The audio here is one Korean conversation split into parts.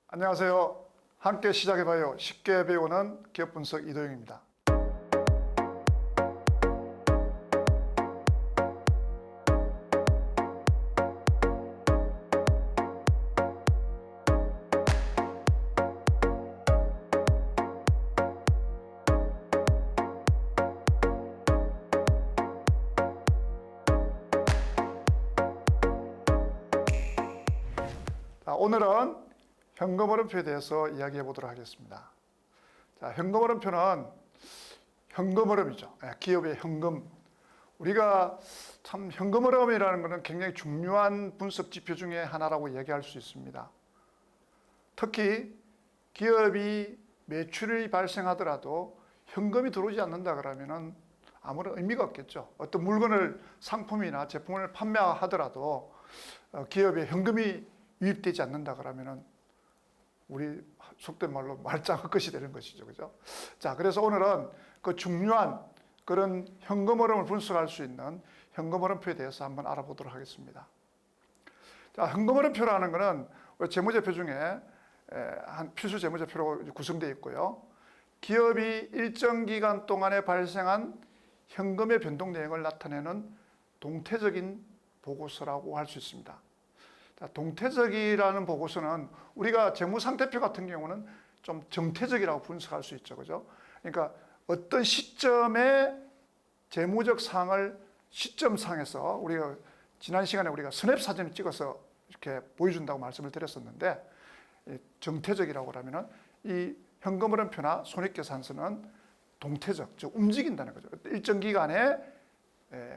안녕하세요. 함께 시작해봐요. 쉽게 배우는 기업 분석 이도영입니다. 오늘은 현금흐름표에 대해서 이야기해 보도록 하겠습니다. 자, 현금흐름표는 현금흐름이죠. 기업의 현금. 우리가 참 현금흐름이라는 것은 굉장히 중요한 분석 지표 중에 하나라고 얘기할 수 있습니다. 특히 기업이 매출이 발생하더라도 현금이 들어오지 않는다 그러면은 아무런 의미가 없겠죠. 어떤 물건을 상품이나 제품을 판매하더라도 기업에 현금이 유입되지 않는다 그러면은 우리 속된 말로 말짱 헛것이 되는 것이죠. 그죠? 자, 그래서 오늘은 그 중요한 그런 현금 흐름을 분석할 수 있는 현금 흐름표에 대해서 한번 알아보도록 하겠습니다. 자, 현금 흐름표라는 것은 재무제표 중에 한 필수 재무제표로 구성되어 있고요. 기업이 일정 기간 동안에 발생한 현금의 변동 내역을 나타내는 동태적인 보고서라고 할 수 있습니다. 동태적이라는 보고서는 우리가 재무상태표 같은 경우는 좀 정태적이라고 분석할 수 있죠. 그죠? 그러니까 어떤 시점에 재무적 사항을 시점상에서 우리가 지난 시간에 우리가 스냅 사진을 찍어서 이렇게 보여준다고 말씀을 드렸었는데, 정태적이라고 하면은 이 현금흐름표나 손익계산서는 동태적, 즉 움직인다는 거죠. 일정 기간에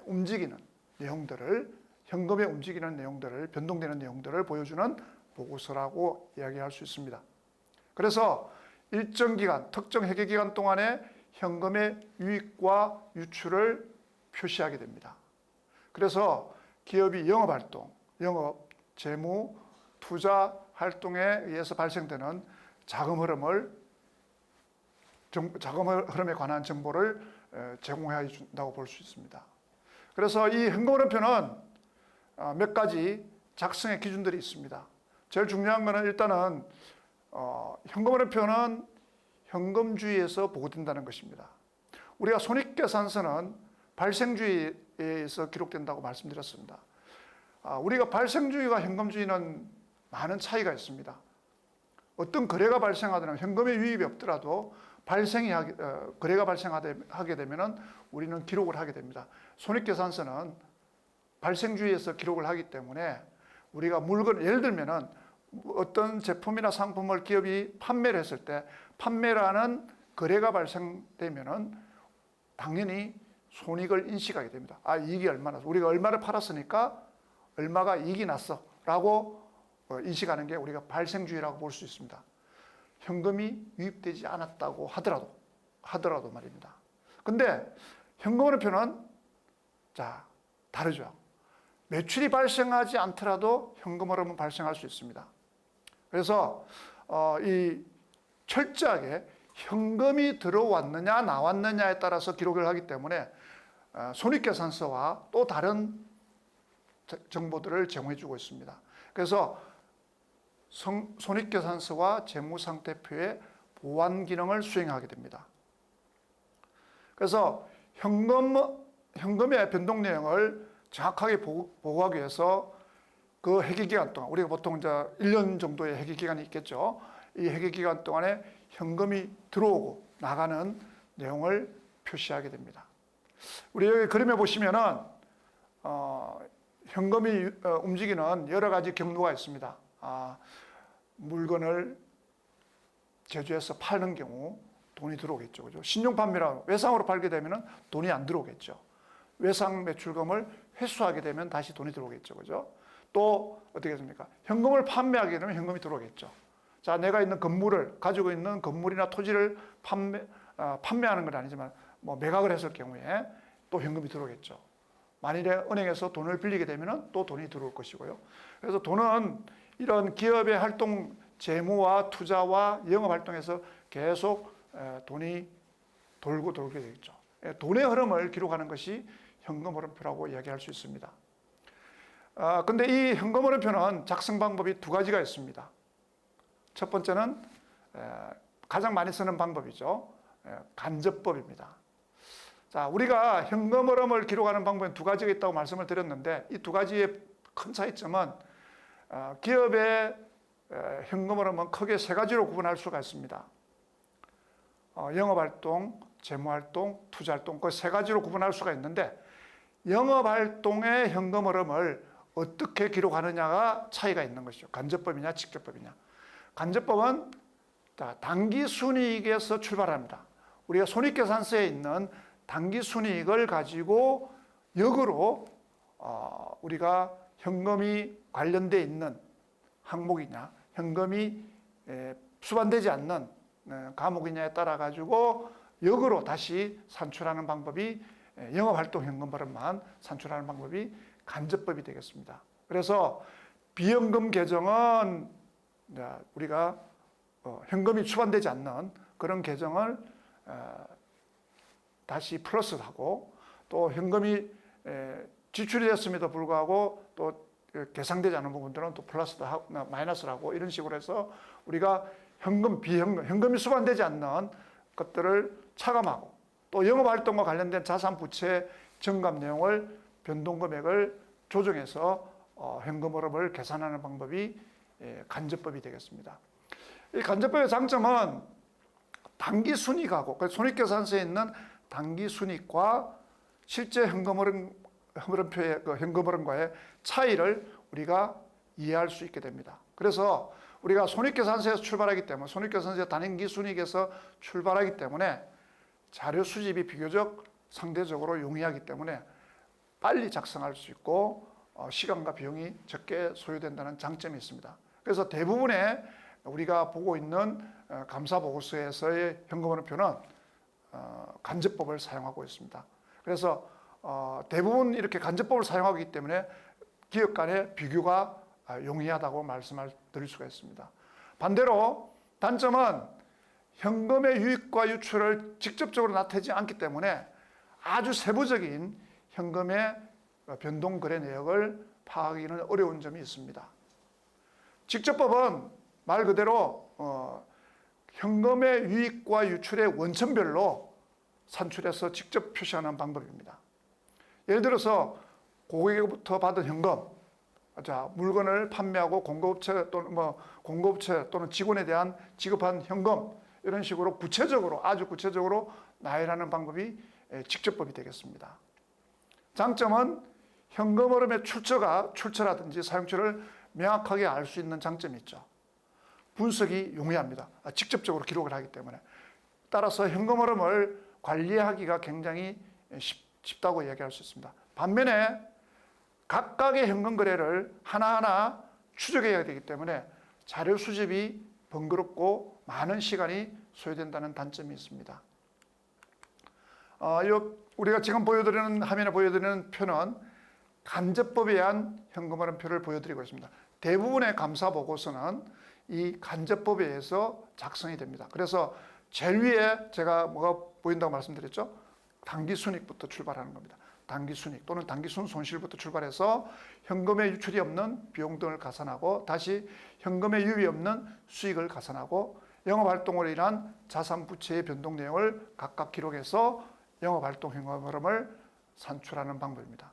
움직이는 내용들을, 현금에 움직이는 내용들을, 변동되는 내용들을 보여주는 보고서라고 이야기할 수 있습니다. 그래서 일정 기간, 특정 회계기간 동안에 현금의 유입과 유출을 표시하게 됩니다. 그래서 기업이 영업활동, 영업, 재무, 투자 활동에 의해서 발생되는 자금 흐름에 관한 정보를 제공해 준다고 볼 수 있습니다. 그래서 이 현금흐름표는 몇 가지 작성의 기준들이 있습니다. 제일 중요한 것은 일단은 현금흐름표는 현금주의에서 보고된다는 것입니다. 우리가 손익계산서는 발생주의에서 기록된다고 말씀드렸습니다. 우리가 발생주의와 현금주의는 많은 차이가 있습니다. 어떤 거래가 발생하더라도 현금의 유입이 없더라도 거래가 발생하게 되면 우리는 기록을 하게 됩니다. 손익계산서는 발생주의에서 기록을 하기 때문에 우리가 예를 들면은 어떤 제품이나 상품을 기업이 판매를 했을 때 판매라는 거래가 발생되면은 당연히 손익을 인식하게 됩니다. 이익이 얼마나, 우리가 얼마를 팔았으니까 얼마가 이익이 났어 라고 인식하는 게 우리가 발생주의라고 볼 수 있습니다. 현금이 유입되지 않았다고 하더라도 말입니다. 근데 현금흐름표는 다르죠. 매출이 발생하지 않더라도 현금 흐름은 발생할 수 있습니다. 그래서 이 철저하게 현금이 들어왔느냐 나왔느냐에 따라서 기록을 하기 때문에 손익계산서와 또 다른 정보들을 제공해 주고 있습니다. 그래서 손익계산서와 재무상태표의 보완 기능을 수행하게 됩니다. 그래서 현금의 변동 내용을 정확하게 보고하기 위해서 그 회계기간 동안, 우리가 보통 이제 1년 정도의 회계기간이 있겠죠. 이 회계기간 동안에 현금이 들어오고 나가는 내용을 표시하게 됩니다. 우리 여기 그림에 보시면은 현금이 움직이는 여러 가지 경로가 있습니다. 물건을 제조해서 파는 경우 돈이 들어오겠죠. 그죠? 신용판매라 외상으로 팔게 되면은 돈이 안 들어오겠죠. 외상 매출금을 회수하게 되면 다시 돈이 들어오겠죠. 그죠? 또 어떻게 됩니까? 현금을 판매하게 되면 현금이 들어오겠죠. 자, 내가 가지고 있는 건물이나 토지를 판매하는 건 아니지만 매각을 했을 경우에 또 현금이 들어오겠죠. 만일에 은행에서 돈을 빌리게 되면 또 돈이 들어올 것이고요. 그래서 돈은 이런 기업의 활동, 재무와 투자와 영업 활동에서 계속 돈이 돌게 되겠죠. 돈의 흐름을 기록하는 것이 현금 흐름표라고 이야기할 수 있습니다. 근데 이 현금 흐름표는 작성 방법이 두 가지가 있습니다. 첫 번째는 가장 많이 쓰는 방법이죠. 간접법입니다. 자, 우리가 현금 흐름을 기록하는 방법은 두 가지가 있다고 말씀을 드렸는데 이 두 가지의 큰 차이점은 기업의 현금 흐름은 크게 세 가지로 구분할 수가 있습니다. 영업활동, 재무활동, 투자활동 그 세 가지로 구분할 수가 있는데 영업활동의 현금 흐름을 어떻게 기록하느냐가 차이가 있는 것이죠. 간접법이냐 직접법이냐. 간접법은 당기순이익에서 출발합니다. 우리가 손익계산서에 있는 당기순이익을 가지고 역으로 우리가 현금이 관련되어 있는 항목이냐 현금이 수반되지 않는 과목이냐에 따라 가지고 역으로 다시 산출하는 방법이 영업활동 현금 흐름만 산출하는 방법이 간접법이 되겠습니다. 그래서 비현금 계정은 우리가 현금이 수반되지 않는 그런 계정을 다시 플러스하고 또 현금이 지출이 됐음에도 불구하고 또 계상되지 않은 부분들은 또 플러스도 하고 마이너스를 하고 이런 식으로 해서 우리가 현금, 비현금, 현금이 수반되지 않는 것들을 차감하고 또 영업활동과 관련된 자산 부채 정감 내용을 변동금액을 조정해서 현금 흐름을 계산하는 방법이 간접법이 되겠습니다. 이 간접법의 장점은 당기순이익하고 손익계산서에 있는 당기순이익과 실제 현금 흐름표의 현금 흐름과의 차이를 우리가 이해할 수 있게 됩니다. 그래서 우리가 손익계산서에서 출발하기 때문에 손익계산서의 단기순이익에서 출발하기 때문에 자료 수집이 비교적 상대적으로 용이하기 때문에 빨리 작성할 수 있고 시간과 비용이 적게 소요된다는 장점이 있습니다. 그래서 대부분의 우리가 보고 있는 감사보고서에서의 현금 흐름표는 간접법을 사용하고 있습니다. 그래서 대부분 이렇게 간접법을 사용하기 때문에 기업 간의 비교가 용이하다고 말씀을 드릴 수가 있습니다. 반대로 단점은 현금의 유입과 유출을 직접적으로 나타내지 않기 때문에 아주 세부적인 현금의 변동 거래 내역을 파악하기는 어려운 점이 있습니다. 직접법은 말 그대로 현금의 유입과 유출의 원천별로 산출해서 직접 표시하는 방법입니다. 예를 들어서 고객으로부터 받은 현금, 물건을 판매하고 공급업체 또는 직원에 대한 지급한 현금 이런 식으로 구체적으로 아주 구체적으로 나열하는 방법이 직접법이 되겠습니다. 장점은 현금 흐름의 출처라든지 사용처를 명확하게 알 수 있는 장점이 있죠. 분석이 용이합니다. 직접적으로 기록을 하기 때문에. 따라서 현금 흐름을 관리하기가 굉장히 쉽다고 이야기할 수 있습니다. 반면에 각각의 현금 거래를 하나하나 추적해야 되기 때문에 자료 수집이 번거롭고 많은 시간이 소요된다는 단점이 있습니다. 우리가 지금 화면에 보여드리는 표는 간접법에 의한 현금 흐름표를 보여드리고 있습니다. 대부분의 감사 보고서는 이 간접법에 의해서 작성이 됩니다. 그래서 제일 위에 제가 뭐가 보인다고 말씀드렸죠? 당기순이익부터 출발하는 겁니다. 당기순이익 또는 당기순 손실부터 출발해서 현금의 유출이 없는 비용 등을 가산하고 다시 현금의 유입이 없는 수익을 가산하고 영업활동으로 인한 자산 부채의 변동 내용을 각각 기록해서 영업활동 현금 흐름을 산출하는 방법입니다.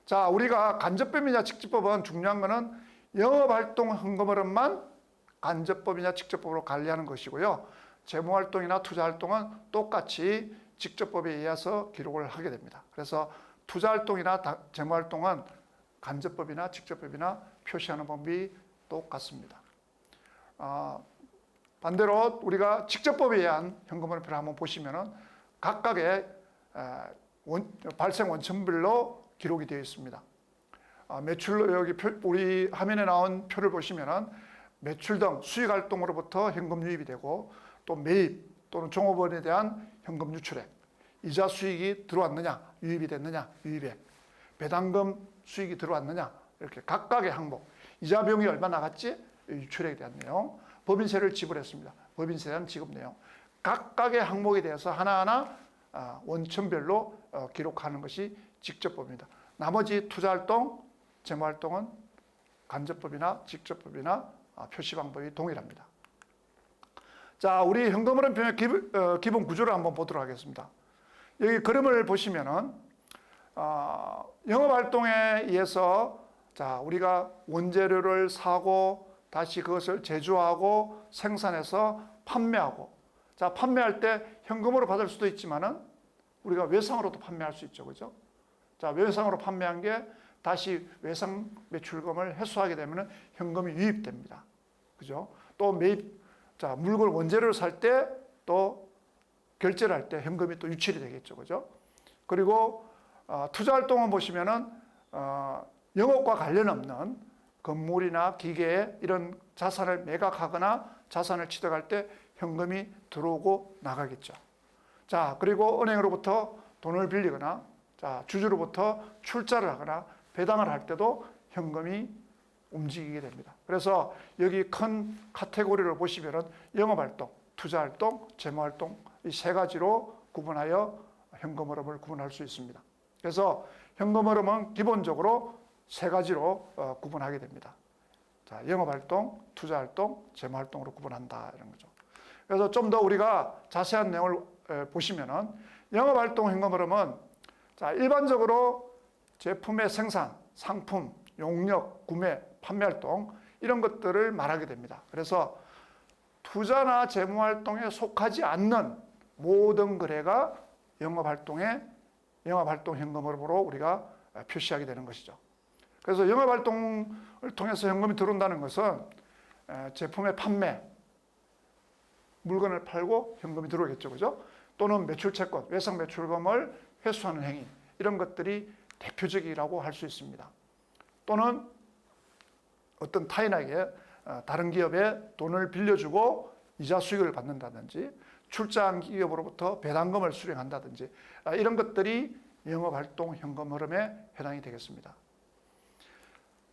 자, 우리가 간접법이냐 직접법은 중요한 것은 영업활동 현금 흐름만 간접법이냐 직접법으로 관리하는 것이고요. 재무활동이나 투자활동은 똑같이 직접법에 의해서 기록을 하게 됩니다. 그래서 투자활동이나 재무활동은 간접법이나 직접법이나 표시하는 방법이 똑같습니다. 반대로 우리가 직접법에 의한 현금 흐름표를 한번 보시면은 각각의 발생 원천별로 기록이 되어 있습니다. 매출로 여기 우리 화면에 나온 표를 보시면은 매출 등 수익 활동으로부터 현금 유입이 되고 또 매입 또는 종업원에 대한 현금 유출액, 이자 수익이 들어왔느냐, 유입이 됐느냐, 유입액, 배당금 수익이 들어왔느냐 이렇게 각각의 항목, 이자 비용이 얼마 나갔지, 유출액에 대한 내용, 법인세를 지불했습니다. 법인세에 대한 지급 내용, 각각의 항목에 대해서 하나하나 원천별로 기록하는 것이 직접법입니다. 나머지 투자활동, 재무활동은 간접법이나 직접법이나 표시 방법이 동일합니다. 자, 우리 현금흐름표의 기본 구조를 한번 보도록 하겠습니다. 여기 그림을 보시면은 영업활동에 의해서 자, 우리가 원재료를 사고 다시 그것을 제조하고 생산해서 판매하고, 자, 판매할 때 현금으로 받을 수도 있지만은 우리가 외상으로도 판매할 수 있죠. 그죠? 자, 외상으로 판매한 게 다시 외상 매출금을 회수하게 되면은 현금이 유입됩니다. 그죠? 또 자, 물건 원재료를 살 때 또 결제를 할 때 현금이 또 유출이 되겠죠. 그죠? 그리고 투자 활동은 보시면은 영업과 관련 없는 건물이나 기계 이런 자산을 매각하거나 자산을 취득할 때 현금이 들어오고 나가겠죠. 자, 그리고 은행으로부터 돈을 빌리거나, 자, 주주로부터 출자를 하거나 배당을 할 때도 현금이 움직이게 됩니다. 그래서 여기 큰 카테고리를 보시면은 영업활동, 투자활동, 재무활동 이 세 가지로 구분하여 현금 흐름을 구분할 수 있습니다. 그래서 현금 흐름은 기본적으로 세 가지로 구분하게 됩니다. 자, 영업활동, 투자활동, 재무활동으로 구분한다 이런 거죠. 그래서 좀 더 우리가 자세한 내용을 보시면은 영업활동 현금 흐름은 자, 일반적으로 제품의 생산, 상품, 용역, 구매, 판매활동 이런 것들을 말하게 됩니다. 그래서 투자나 재무활동에 속하지 않는 모든 거래가 영업활동 현금 흐름으로 우리가 표시하게 되는 것이죠. 그래서 영업활동을 통해서 현금이 들어온다는 것은 제품의 판매, 물건을 팔고 현금이 들어오겠죠. 그죠? 또는 매출채권, 외상 매출금을 회수하는 행위 이런 것들이 대표적이라고 할 수 있습니다. 또는 어떤 타인에게 다른 기업에 돈을 빌려주고 이자 수익을 받는다든지 출자한 기업으로부터 배당금을 수령한다든지 이런 것들이 영업활동 현금 흐름에 해당이 되겠습니다.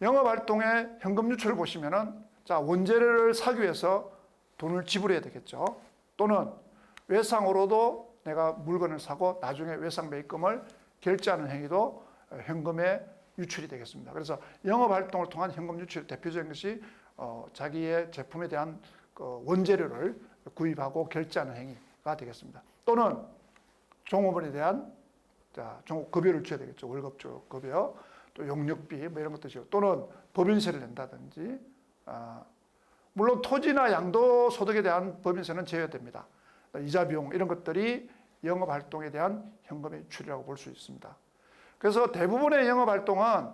영업활동의 현금 유출을 보시면은 자, 원재료를 사기 위해서 돈을 지불해야 되겠죠. 또는 외상으로도 내가 물건을 사고 나중에 외상 매입금을 결제하는 행위도 현금의 유출이 되겠습니다. 그래서 영업활동을 통한 현금 유출의 대표적인 것이 자기의 제품에 대한 원재료를 구입하고 결제하는 행위가 되겠습니다. 또는 종업원에 대한 급여를 줘야 되겠죠. 월급 급여, 또 용역비 뭐 이런 것도 또는 법인세를 낸다든지 물론 토지나 양도소득에 대한 법인세는 제외됩니다. 이자 비용 이런 것들이 영업활동에 대한 현금의 유출이라고 볼 수 있습니다. 그래서 대부분의 영업활동은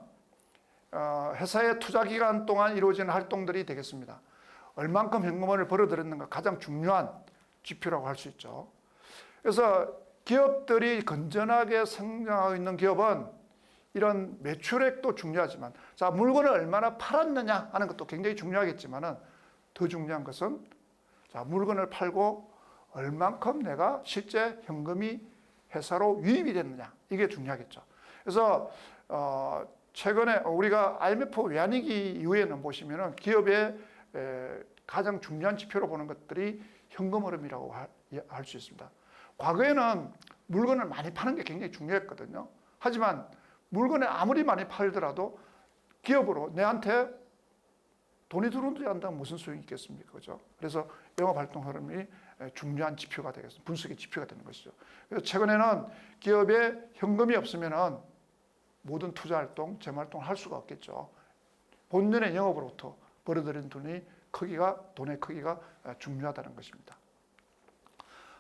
회사의 투자기간 동안 이루어지는 활동들이 되겠습니다. 얼만큼 현금을 벌어들였는가 가장 중요한 지표라고 할 수 있죠. 그래서 기업들이 건전하게 성장하고 있는 기업은 이런 매출액도 중요하지만 자, 물건을 얼마나 팔았느냐 하는 것도 굉장히 중요하겠지만은 더 중요한 것은 자, 물건을 팔고 얼만큼 내가 실제 현금이 회사로 유입이 됐느냐 이게 중요하겠죠. 그래서 최근에 우리가 IMF 외환위기 이후에는 보시면은 기업의 가장 중요한 지표로 보는 것들이 현금 흐름이라고 할 수 있습니다. 과거에는 물건을 많이 파는 게 굉장히 중요했거든요. 하지만 물건을 아무리 많이 팔더라도 기업으로 내한테 돈이 들어오지 않는다면 무슨 소용이 있겠습니까? 그죠? 그래서 영업활동 흐름이 중요한 지표가 되겠습니다. 분석의 지표가 되는 것이죠. 그래서 최근에는 기업에 현금이 없으면은 모든 투자활동, 재무활동을 할 수가 없겠죠. 본연의 영업으로부터 벌어들인 돈의 크기가 중요하다는 것입니다.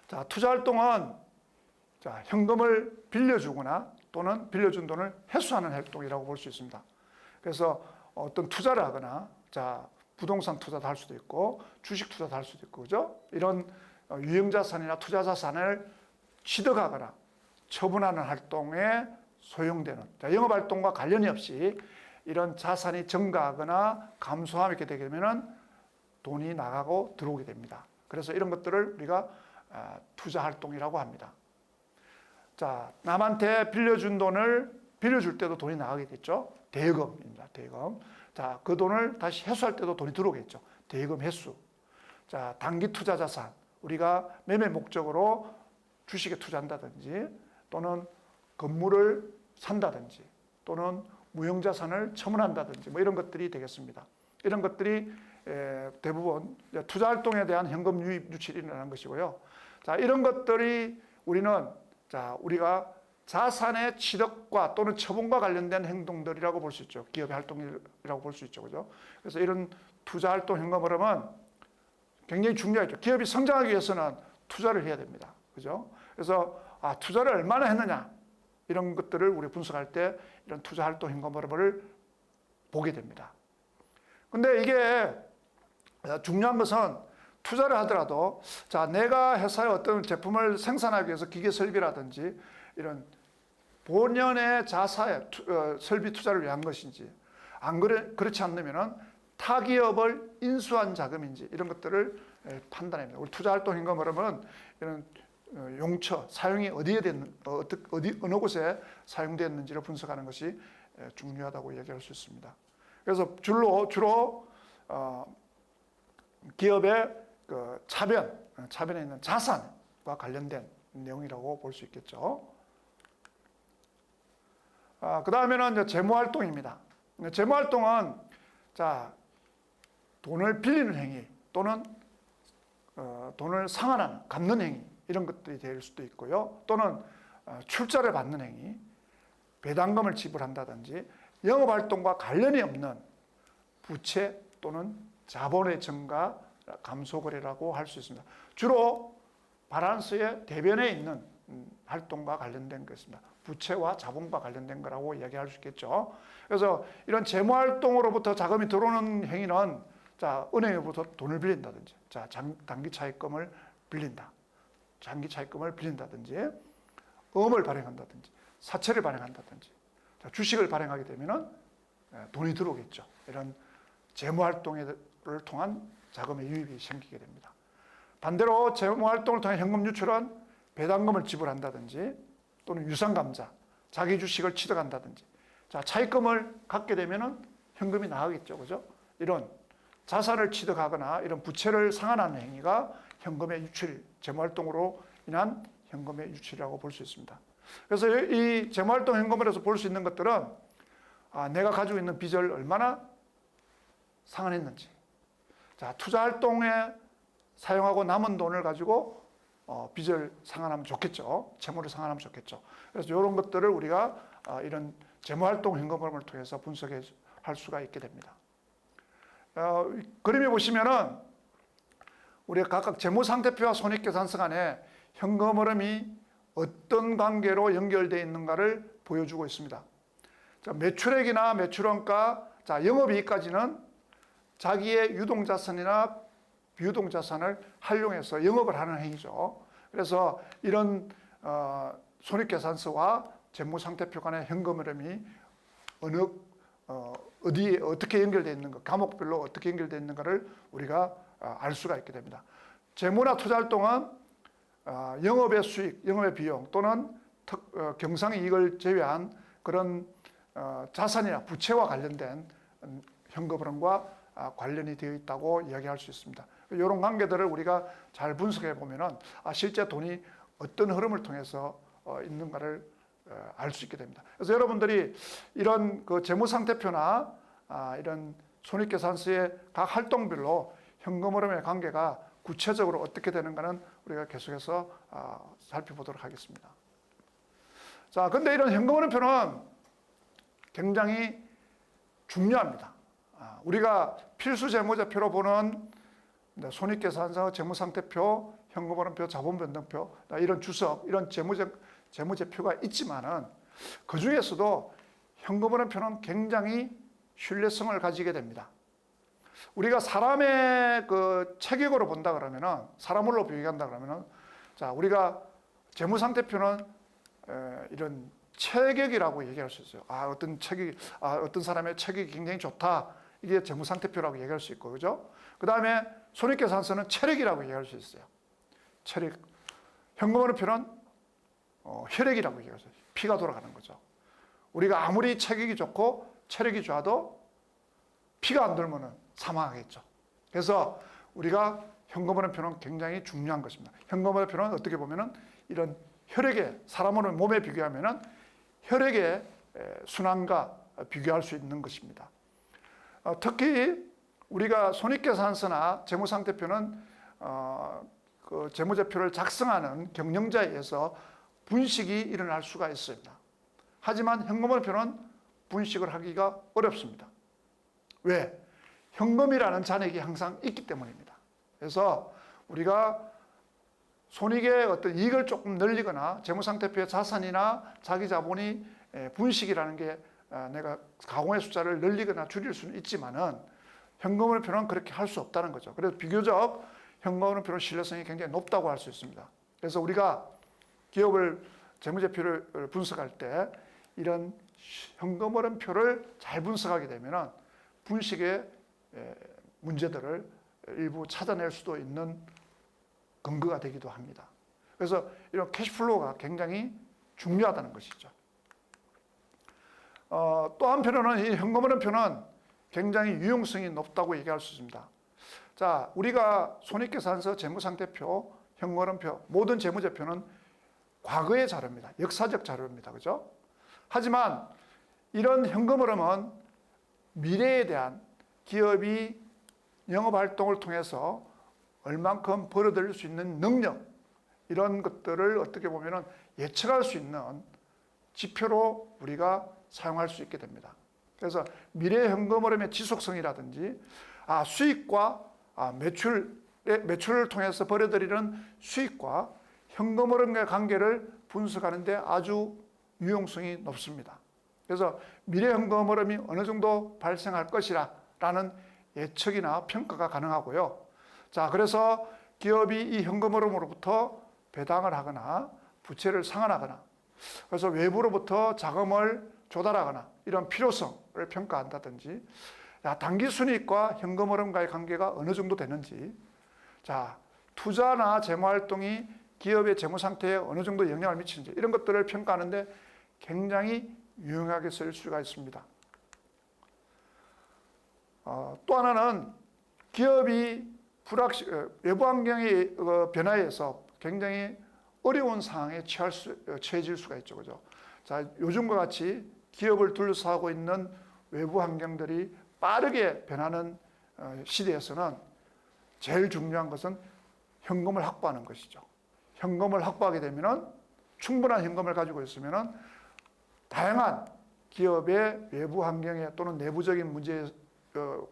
자, 투자활동은 자, 현금을 빌려주거나 또는 빌려준 돈을 회수하는 활동이라고 볼 수 있습니다. 그래서 어떤 투자를 하거나 자, 부동산 투자도 할 수도 있고 주식 투자도 할 수도 있고 그죠? 이런 유형자산이나 투자자산을 취득하거나 처분하는 활동에 소용되는 자, 영업활동과 관련이 없이 이런 자산이 증가하거나 감소하게 되게 되면 돈이 나가고 들어오게 됩니다. 그래서 이런 것들을 우리가 투자활동이라고 합니다. 자, 남한테 빌려준 돈을 빌려줄 때도 돈이 나가게 됐죠. 대금입니다. 대금. 자, 그 돈을 다시 회수할 때도 돈이 들어오겠죠. 대금 회수. 자, 단기 투자 자산. 우리가 매매 목적으로 주식에 투자한다든지 또는 건물을 산다든지 또는 무형자산을 처분한다든지 뭐 이런 것들이 되겠습니다. 이런 것들이 대부분 투자 활동에 대한 현금 유입 유출이 일어나는 것이고요. 자, 이런 것들이 우리가 자산의 취득과 또는 처분과 관련된 행동들이라고 볼 수 있죠. 기업의 활동이라고 볼 수 있죠. 그죠? 그래서 이런 투자 활동 현금 흐름은 굉장히 중요하죠. 기업이 성장하기 위해서는 투자를 해야 됩니다. 그죠? 그래서 투자를 얼마나 했느냐 이런 것들을 우리 분석할 때 이런 투자 활동 현금 흐름을 보게 됩니다. 근데 이게 중요한 것은 투자를 하더라도 내가 회사에 어떤 제품을 생산하기 위해서 기계 설비라든지 이런 본연의 자사의 설비 투자를 위한 것인지 그렇지 않으면 타 기업을 인수한 자금인지 이런 것들을 판단합니다. 우리 투자 활동 현금 흐름은 이런 용처 사용이 어느 곳에 사용되었는지를 분석하는 것이 중요하다고 얘기할 수 있습니다. 그래서 주로 기업의 차변에 있는 자산과 관련된 내용이라고 볼 수 있겠죠. 그 다음에는 이제 재무활동입니다. 재무활동은 돈을 빌리는 행위 또는 돈을 상환하는, 갚는 행위 이런 것들이 될 수도 있고요. 또는 출자를 받는 행위, 배당금을 지불한다든지 영업활동과 관련이 없는 부채 또는 자본의 증가, 감소 거래라고 할 수 있습니다. 주로 바란스의 대변에 있는 활동과 관련된 것입니다. 부채와 자본과 관련된 거라고 이야기할 수 있겠죠. 그래서 이런 재무활동으로부터 자금이 들어오는 행위는 은행으로부터 돈을 빌린다든지 단기 차입금을 빌린다. 장기 차입금을 빌린다든지 어음을 발행한다든지 사채를 발행한다든지 주식을 발행하게 되면 돈이 들어오겠죠. 이런 재무활동을 통한 자금의 유입이 생기게 됩니다. 반대로 재무활동을 통해 현금 유출은 배당금을 지불한다든지 또는 유상감자, 자기 주식을 취득한다든지 차입금을 갖게 되면 현금이 나가겠죠. 그죠? 이런 자산을 취득하거나 이런 부채를 상환하는 행위가 현금의 유출, 재무활동으로 인한 현금의 유출이라고 볼 수 있습니다. 그래서 이 재무활동 현금으로서 볼 수 있는 것들은 내가 가지고 있는 빚을 얼마나 상환했는지, 투자활동에 사용하고 남은 돈을 가지고 빚을 상환하면 좋겠죠. 채무를 상환하면 좋겠죠. 그래서 이런 것들을 우리가 이런 재무활동 현금흐름을 통해서 분석할 수가 있게 됩니다. 그림에 보시면은 우리가 각각 재무상태표와 손익계산서 간에 현금 흐름이 어떤 관계로 연결되어 있는가를 보여주고 있습니다. 매출액이나 매출원가, 영업이익까지는 자기의 유동자산이나 비유동자산을 활용해서 영업을 하는 행위죠. 그래서 이런 손익계산서와 재무상태표 간의 현금 흐름이 어디에 어떻게 연결되어 있는가, 과목별로 어떻게 연결되어 있는가를 우리가 알 수가 있게 됩니다. 재무나 투자활동은 영업의 수익, 영업의 비용 또는 경상이익을 제외한 그런 자산이나 부채와 관련된 현금 흐름과 관련이 되어 있다고 이야기할 수 있습니다. 이런 관계들을 우리가 잘 분석해 보면은 실제 돈이 어떤 흐름을 통해서 있는가를 알 수 있게 됩니다. 그래서 여러분들이 이런 재무상태표나 이런 손익계산서의 각 활동별로 현금 흐름의 관계가 구체적으로 어떻게 되는가는 우리가 계속해서 살펴보도록 하겠습니다. 근데 이런 현금 흐름표는 굉장히 중요합니다. 우리가 필수 재무제표로 보는 손익계산서, 재무상태표, 현금흐름표, 자본변동표 이런 주석, 이런 재무제표가 있지만은 그 중에서도 현금흐름표는 굉장히 신뢰성을 가지게 됩니다. 우리가 사람의 체격으로 본다 그러면은, 사람으로 비교한다 그러면은, 우리가 재무상태표는 이런 체격이라고 얘기할 수 있어요. 어떤 사람의 체격이 굉장히 좋다. 이게 재무상태표라고 얘기할 수 있고, 그죠? 그 다음에 손익계산서는 체력이라고 얘기할 수 있어요. 체력. 현금흐름표는 혈액이라고 얘기할 수 있어요. 피가 돌아가는 거죠. 우리가 아무리 체격이 좋고 체력이 좋아도 피가 안 돌면 사망하겠죠. 그래서 우리가 현금흐름표는 굉장히 중요한 것입니다. 현금흐름표는 어떻게 보면은 이런 혈액의, 사람의 몸에 비교하면은 혈액의 순환과 비교할 수 있는 것입니다. 특히 우리가 손익계산서나 재무상태표는 그 재무제표를 작성하는 경영자에 의해서 분식이 일어날 수가 있습니다. 하지만 현금흐름표는 분식을 하기가 어렵습니다. 왜? 현금이라는 잔액이 항상 있기 때문입니다. 그래서 우리가 손익의 어떤 이익을 조금 늘리거나 재무상태표의 자산이나 자기 자본이 분식이라는 게 내가 가공의 숫자를 늘리거나 줄일 수는 있지만은 현금흐름표는 그렇게 할 수 없다는 거죠. 그래서 비교적 현금흐름표는 신뢰성이 굉장히 높다고 할 수 있습니다. 그래서 우리가 기업을 재무제표를 분석할 때 이런 현금흐름표를 잘 분석하게 되면 분식의 문제들을 일부 찾아낼 수도 있는 근거가 되기도 합니다. 그래서 이런 캐시플로우가 굉장히 중요하다는 것이죠. 또 한편으로는 이 현금흐름표는 굉장히 유용성이 높다고 얘기할 수 있습니다. 자, 우리가 손익계산서, 재무상태표, 현금흐름표, 모든 재무제표는 과거의 자료입니다. 역사적 자료입니다. 그죠? 하지만 이런 현금흐름은 미래에 대한 기업이 영업활동을 통해서 얼만큼 벌어들일 수 있는 능력, 이런 것들을 어떻게 보면 예측할 수 있는 지표로 우리가 사용할 수 있게 됩니다. 그래서 미래 현금흐름의 지속성이라든지 수익과 매출을 통해서 벌어들이는 수익과 현금흐름의 관계를 분석하는 데 아주 유용성이 높습니다. 그래서 미래 현금흐름이 어느 정도 발생할 것이라는 예측이나 평가가 가능하고요. 자, 그래서 기업이 이 현금흐름으로부터 배당을 하거나 부채를 상환하거나 그래서 외부로부터 자금을 조달하거나 이런 필요성을 평가한다든지 단기 순이익과 현금흐름과의 관계가 어느 정도 되는지 자, 투자나 재무활동이 기업의 재무상태에 어느 정도 영향을 미치는지 이런 것들을 평가하는데 굉장히 유용하게 쓸 수가 있습니다. 또 하나는 기업이 외부 환경의 변화에서 굉장히 어려운 상황에 처해질 수가 있죠. 그죠? 자, 요즘과 같이 기업을 둘러싸고 있는 외부 환경들이 빠르게 변하는 시대에서는 제일 중요한 것은 현금을 확보하는 것이죠. 현금을 확보하게 되면은 충분한 현금을 가지고 있으면은 다양한 기업의 외부 환경에 또는 내부적인 문제에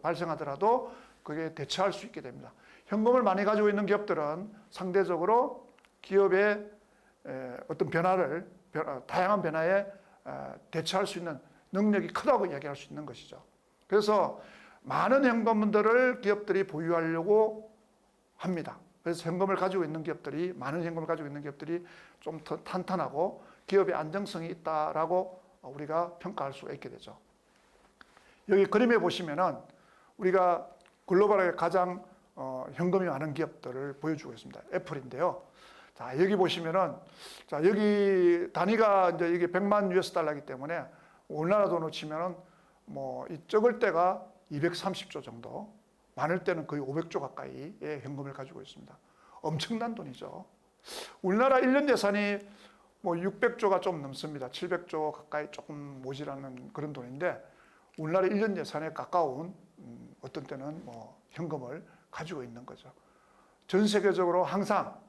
발생하더라도 그게 대처할 수 있게 됩니다. 현금을 많이 가지고 있는 기업들은 상대적으로 기업의 어떤 다양한 변화에 대처할 수 있는 능력이 크다고 이야기할 수 있는 것이죠. 그래서 많은 현금들을 기업들이 보유하려고 합니다. 그래서 현금을 가지고 있는 기업들이, 많은 현금을 가지고 있는 기업들이 좀 더 탄탄하고 기업의 안정성이 있다라고 우리가 평가할 수가 있게 되죠. 여기 그림에 보시면은 우리가 글로벌하게 가장 현금이 많은 기업들을 보여주고 있습니다. 애플인데요. 자, 여기 보시면은, 자, 여기 단위가 이제 이게 100만 US 달러이기 때문에 우리나라 돈으로 치면은 이 적을 때가 230조 정도, 많을 때는 거의 500조 가까이의 현금을 가지고 있습니다. 엄청난 돈이죠. 우리나라 1년 예산이 600조가 좀 넘습니다. 700조 가까이 조금 모자라는 그런 돈인데 우리나라 1년 예산에 가까운 어떤 때는 현금을 가지고 있는 거죠. 전 세계적으로 항상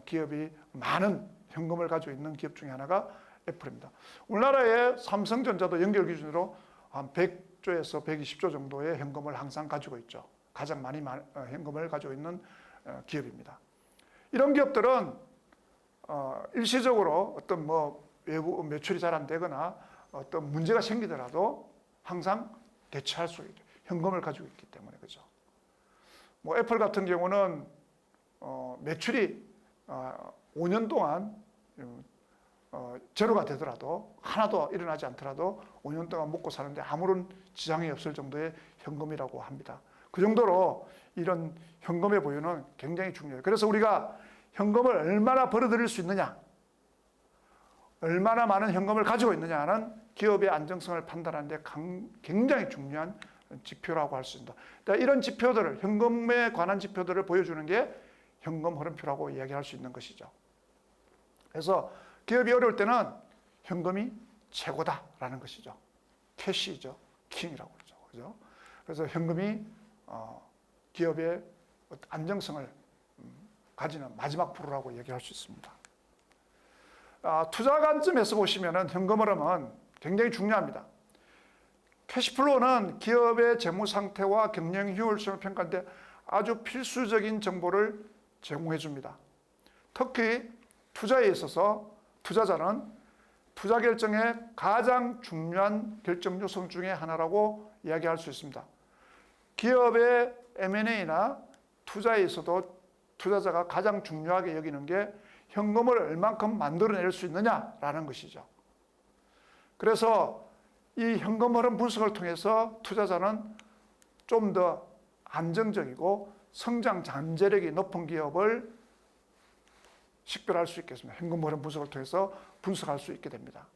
기업이 많은 현금을 가지고 있는 기업 중에 하나가 애플입니다. 우리나라의 삼성전자도 연결 기준으로 한 100조에서 120조 정도의 현금을 항상 가지고 있죠. 가장 많이 현금을 가지고 있는 기업입니다. 이런 기업들은 일시적으로 어떤 외부 매출이 잘 안 되거나 어떤 문제가 생기더라도 항상 대처할 수 있죠. 현금을 가지고 있기 때문에 그죠. 애플 같은 경우는 매출이 5년 동안 제로가 되더라도 하나도 일어나지 않더라도 5년 동안 먹고 사는데 아무런 지장이 없을 정도의 현금이라고 합니다. 그 정도로 이런 현금의 보유는 굉장히 중요해요. 그래서 우리가 현금을 얼마나 벌어들일 수 있느냐, 얼마나 많은 현금을 가지고 있느냐는 기업의 안정성을 판단하는 데 굉장히 중요한 지표라고 할 수 있습니다. 그러니까 이런 지표들을, 현금에 관한 지표들을 보여주는 게 현금 흐름표라고 이야기할 수 있는 것이죠. 그래서 기업이 어려울 때는 현금이 최고다라는 것이죠. 캐시죠. 킹이라고 그러죠. 그죠? 그래서 현금이 기업의 안정성을 가지는 마지막 불우라고 얘기할 수 있습니다. 투자 관점에서 보시면 현금 흐름은 굉장히 중요합니다. 캐시플로우는 기업의 재무 상태와 경영 효율성을 평가하는데 아주 필수적인 정보를 제공해 줍니다. 특히 투자에 있어서 투자자는 투자 결정의 가장 중요한 결정 요소 중에 하나라고 이야기할 수 있습니다. 기업의 M&A나 투자에 있어도 투자자가 가장 중요하게 여기는 게 현금을 얼만큼 만들어낼 수 있느냐라는 것이죠. 그래서 이 현금 흐름 분석을 통해서 투자자는 좀 더 안정적이고 성장 잠재력이 높은 기업을 식별할 수 있겠습니다. 현금 흐름 분석을 통해서 분석할 수 있게 됩니다.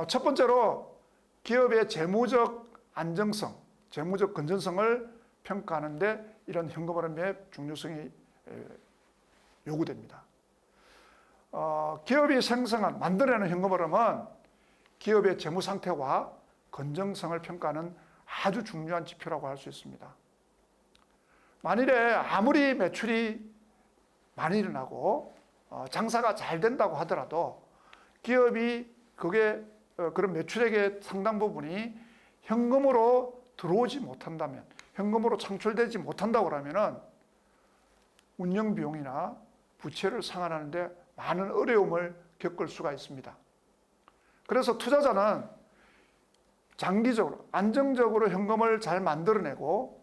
첫 번째로 기업의 재무적 안정성, 재무적 건전성을 평가하는데 이런 현금 흐름의 중요성이 요구됩니다. 기업이 생성한, 만들어내는 현금 흐름은 기업의 재무 상태와 건전성을 평가하는 아주 중요한 지표라고 할 수 있습니다. 만일에 아무리 매출이 많이 일어나고 장사가 잘 된다고 하더라도 기업이 그런 매출액의 상당 부분이 현금으로 들어오지 못한다면, 현금으로 창출되지 못한다고 하면은 운영 비용이나 부채를 상환하는데 많은 어려움을 겪을 수가 있습니다. 그래서 투자자는 장기적으로 안정적으로 현금을 잘 만들어내고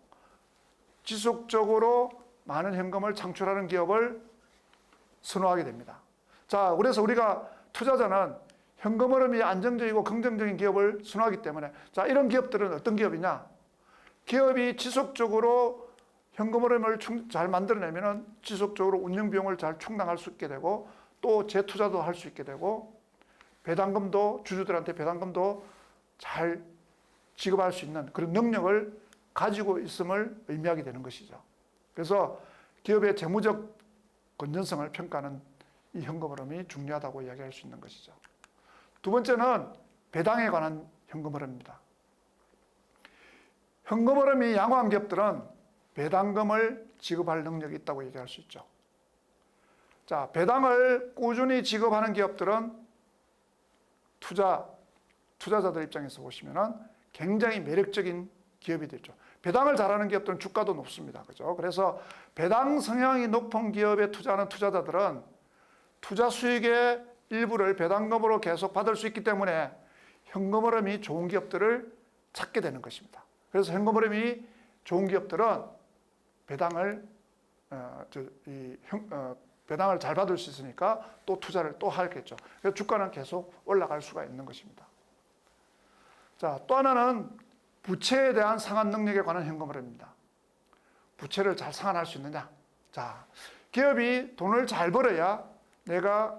지속적으로 많은 현금을 창출하는 기업을 선호하게 됩니다. 자, 그래서 우리가 투자자는 현금 흐름이 안정적이고 긍정적인 기업을 선호하기 때문에, 자, 이런 기업들은 어떤 기업이냐? 기업이 지속적으로 현금 흐름을 잘 만들어내면 지속적으로 운영 비용을 잘 충당할 수 있게 되고 또 재투자도 할 수 있게 되고 배당금도, 주주들한테 배당금도 잘 지급할 수 있는 그런 능력을 가지고 있음을 의미하게 되는 것이죠. 그래서 기업의 재무적 건전성을 평가하는 이 현금 흐름이 중요하다고 이야기할 수 있는 것이죠. 두 번째는 배당에 관한 현금 흐름입니다. 현금 흐름이 양호한 기업들은 배당금을 지급할 능력이 있다고 얘기할 수 있죠. 자, 배당을 꾸준히 지급하는 기업들은 투자자들 입장에서 보시면은 굉장히 매력적인 기업이 되죠. 배당을 잘하는 기업들은 주가도 높습니다. 그죠? 그래서 배당 성향이 높은 기업에 투자하는 투자자들은 투자 수익의 일부를 배당금으로 계속 받을 수 있기 때문에 현금 흐름이 좋은 기업들을 찾게 되는 것입니다. 그래서 현금 흐름이 좋은 기업들은 배당을 잘 받을 수 있으니까 또 투자를 또 하겠죠. 그래서 주가는 계속 올라갈 수가 있는 것입니다. 자, 또 하나는 부채에 대한 상환 능력에 관한 현금 흐름입니다. 부채를 잘 상환할 수 있느냐? 자, 기업이 돈을 잘 벌어야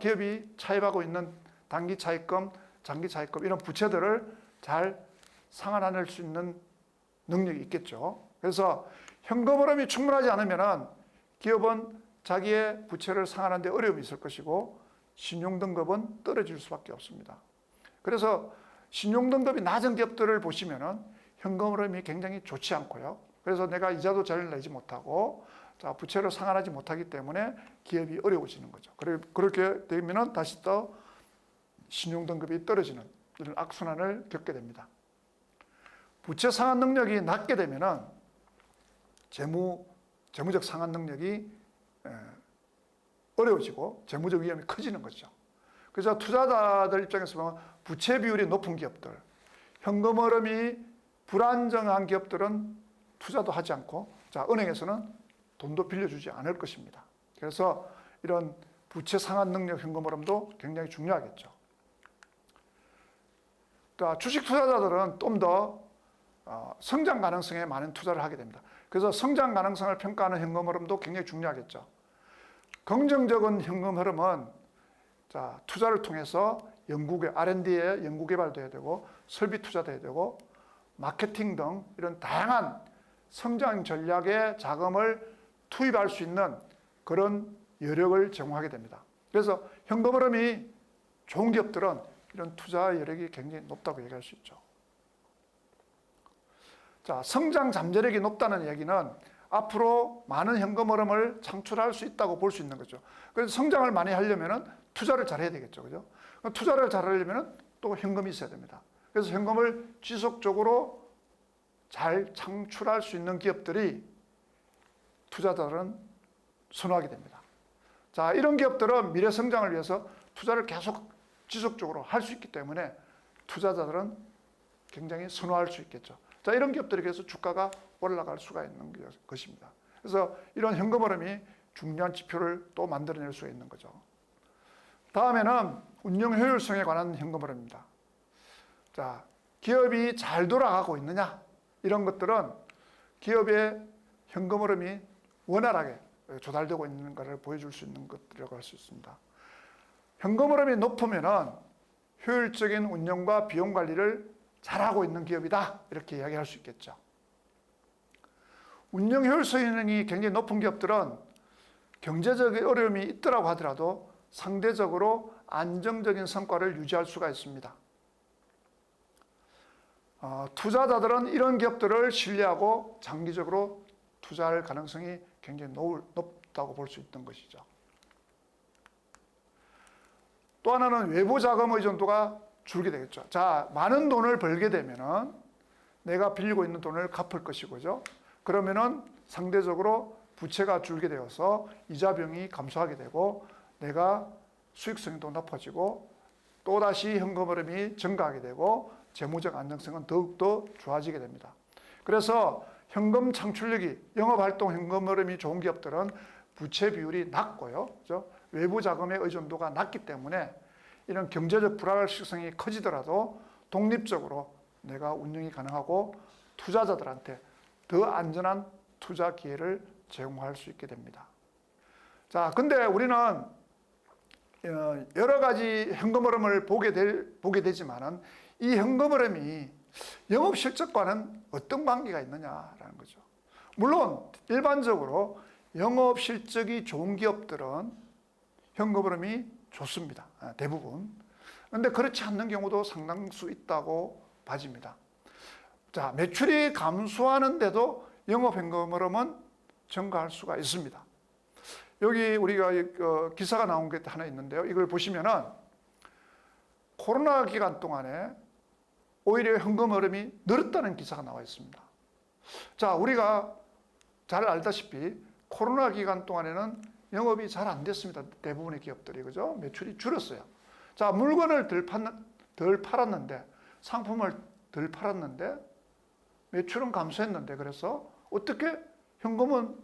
기업이 차입하고 있는 단기 차입금, 장기 차입금 이런 부채들을 잘 상환할 수 있는 능력이 있겠죠. 그래서 현금 흐름이 충분하지 않으면 기업은 자기의 부채를 상환하는 데 어려움이 있을 것이고 신용등급은 떨어질 수밖에 없습니다. 그래서 신용등급이 낮은 기업들을 보시면은 현금 흐름이 굉장히 좋지 않고요. 그래서 내가 이자도 잘 내지 못하고 부채를 상환하지 못하기 때문에 기업이 어려워지는 거죠. 그렇게 되면은 다시 또 신용등급이 떨어지는 이런 악순환을 겪게 됩니다. 부채 상환 능력이 낮게 되면은 재무적 상환 능력이 어려워지고 재무적 위험이 커지는 거죠. 그래서 투자자들 입장에서 보면 부채 비율이 높은 기업들, 현금 흐름이 불안정한 기업들은 투자도 하지 않고 은행에서는 돈도 빌려주지 않을 것입니다. 그래서 이런 부채 상환 능력 현금 흐름도 굉장히 중요하겠죠. 주식 투자자들은 좀 더 성장 가능성에 많은 투자를 하게 됩니다. 그래서 성장 가능성을 평가하는 현금 흐름도 굉장히 중요하겠죠. 긍정적인 현금 흐름은 투자를 통해서 R&D에 연구개발도 해야 되고 설비 투자도 해야 되고 마케팅 등 이런 다양한 성장 전략에 자금을 투입할 수 있는 그런 여력을 제공하게 됩니다. 그래서 현금 흐름이 좋은 기업들은 이런 투자 여력이 굉장히 높다고 얘기할 수 있죠. 자, 성장 잠재력이 높다는 얘기는 앞으로 많은 현금 흐름을 창출할 수 있다고 볼 수 있는 거죠. 그래서 성장을 많이 하려면은 투자를 잘 해야 되겠죠. 그죠? 투자를 잘 하려면은 또 현금이 있어야 됩니다. 그래서 현금을 지속적으로 잘 창출할 수 있는 기업들이 투자자들은 선호하게 됩니다. 자, 이런 기업들은 미래 성장을 위해서 투자를 계속 지속적으로 할 수 있기 때문에 투자자들은 굉장히 선호할 수 있겠죠. 자, 이런 기업들에 의해서 주가가 올라갈 수가 있는 것입니다. 그래서 이런 현금 흐름이 중요한 지표를 또 만들어낼 수가 있는 거죠. 다음에는 운영 효율성에 관한 현금 흐름입니다. 자, 기업이 잘 돌아가고 있느냐, 이런 것들은 기업의 현금 흐름이 원활하게 조달되고 있는 것을 보여줄 수 있는 것이라고 할 수 있습니다. 현금 흐름이 높으면은 효율적인 운영과 비용 관리를 잘하고 있는 기업이다, 이렇게 이야기할 수 있겠죠. 운영 효율성이 굉장히 높은 기업들은 경제적 어려움이 있더라고 하더라도 상대적으로 안정적인 성과를 유지할 수가 있습니다. 투자자들은 이런 기업들을 신뢰하고 장기적으로 투자할 가능성이 굉장히 높다고 볼 수 있는 것이죠. 또 하나는 외부 자금 의존도가 줄게 되겠죠. 자, 많은 돈을 벌게 되면은 내가 빌리고 있는 돈을 갚을 것이고죠. 그러면은 상대적으로 부채가 줄게 되어서 이자 비용이 감소하게 되고 내가 수익성도 높아지고 또다시 현금 흐름이 증가하게 되고 재무적 안정성은 더욱더 좋아지게 됩니다. 그래서 현금 창출력이, 영업활동 현금 흐름이 좋은 기업들은 부채 비율이 낮고요. 그렇죠? 외부 자금의 의존도가 낮기 때문에 이런 경제적 불확실성이 커지더라도 독립적으로 내가 운영이 가능하고 투자자들한테 더 안전한 투자 기회를 제공할 수 있게 됩니다. 자, 근데 우리는 여러 가지 현금 흐름을 보게 되지만은 이 현금 흐름이 영업 실적과는 어떤 관계가 있느냐라는 거죠. 물론 일반적으로 영업 실적이 좋은 기업들은 현금 흐름이 좋습니다. 대부분. 그런데 그렇지 않는 경우도 상당수 있다고 봐집니다. 자, 매출이 감소하는데도 영업 현금 흐름은 증가할 수가 있습니다. 여기 우리가 기사가 나온 게 하나 있는데요. 이걸 보시면은 코로나 기간 동안에 오히려 현금 흐름이 늘었다는 기사가 나와 있습니다. 자, 우리가 잘 알다시피 코로나 기간 동안에는 영업이 잘 안 됐습니다. 대부분의 기업들이, 그죠? 매출이 줄었어요. 자, 물건을 덜 팔았는데, 상품을 덜 팔았는데, 매출은 감소했는데, 그래서 어떻게 현금은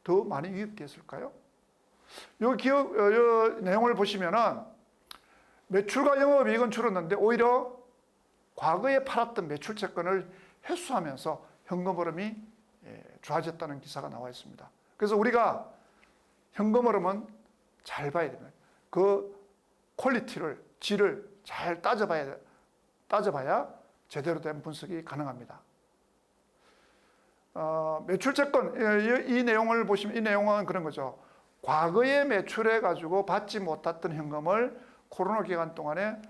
더 많이 유입됐을까요? 이 내용을 보시면은 매출과 영업이익은 줄었는데 오히려 과거에 팔았던 매출 채권을 회수하면서 현금 흐름이 좋아졌다는 기사가 나와 있습니다. 그래서 우리가 현금 흐름은 잘 봐야 됩니다. 그 퀄리티를, 질을 잘 따져봐야 제대로 된 분석이 가능합니다. 매출 채권, 이 내용을 보시면 이 내용은 그런 거죠. 과거에 매출해 가지고 받지 못했던 현금을 코로나 기간 동안에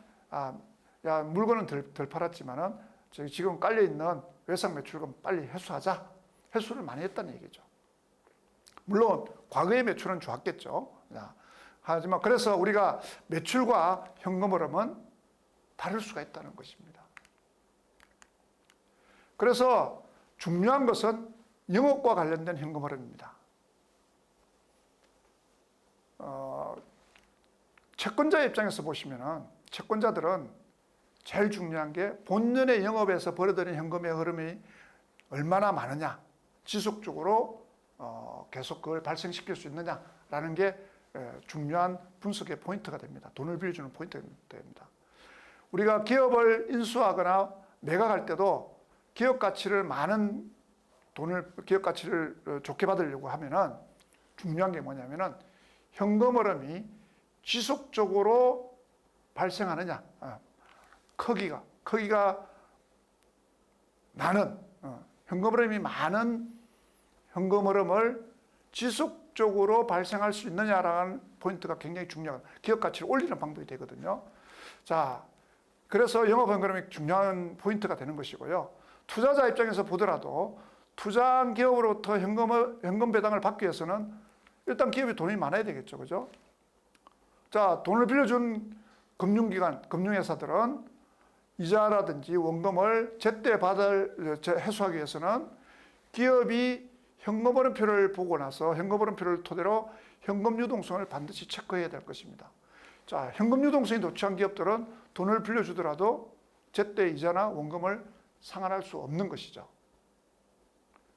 물건은 덜 팔았지만은 지금 깔려 있는 외상 매출금 빨리 회수하자. 회수를 많이 했다는 얘기죠. 물론 과거의 매출은 좋았겠죠. 하지만 그래서 우리가 매출과 현금 흐름은 다를 수가 있다는 것입니다. 그래서 중요한 것은 영업과 관련된 현금 흐름입니다. 채권자 입장에서 보시면은 채권자들은 제일 중요한 게 본년의 영업에서 벌어들인 현금의 흐름이 얼마나 많으냐, 지속적으로 계속 그걸 발생시킬 수 있느냐라는 게 중요한 분석의 포인트가 됩니다. 돈을 빌려주는 포인트가 됩니다. 우리가 기업을 인수하거나 매각할 때도 기업 가치를 좋게 받으려고 하면은 중요한 게 뭐냐면은 현금 흐름이 지속적으로 발생하느냐, 크기가 많은, 현금 흐름이 많은 현금 흐름을 지속적으로 발생할 수 있느냐라는 포인트가 굉장히 중요한, 기업 가치를 올리는 방법이 되거든요. 자, 그래서 영업 현금 흐름이 중요한 포인트가 되는 것이고요. 투자자 입장에서 보더라도 투자한 기업으로부터 현금 배당을 받기 위해서는 일단 기업이 돈이 많아야 되겠죠. 그죠? 자, 돈을 빌려준 금융기관, 금융회사들은 이자라든지 원금을 제때 회수하기 위해서는 기업이 현금 흐름표를 보고 나서 현금 흐름표를 토대로 현금 유동성을 반드시 체크해야 될 것입니다. 자, 현금 유동성이 좋지 기업들은 돈을 빌려주더라도 제때 이자나 원금을 상환할 수 없는 것이죠.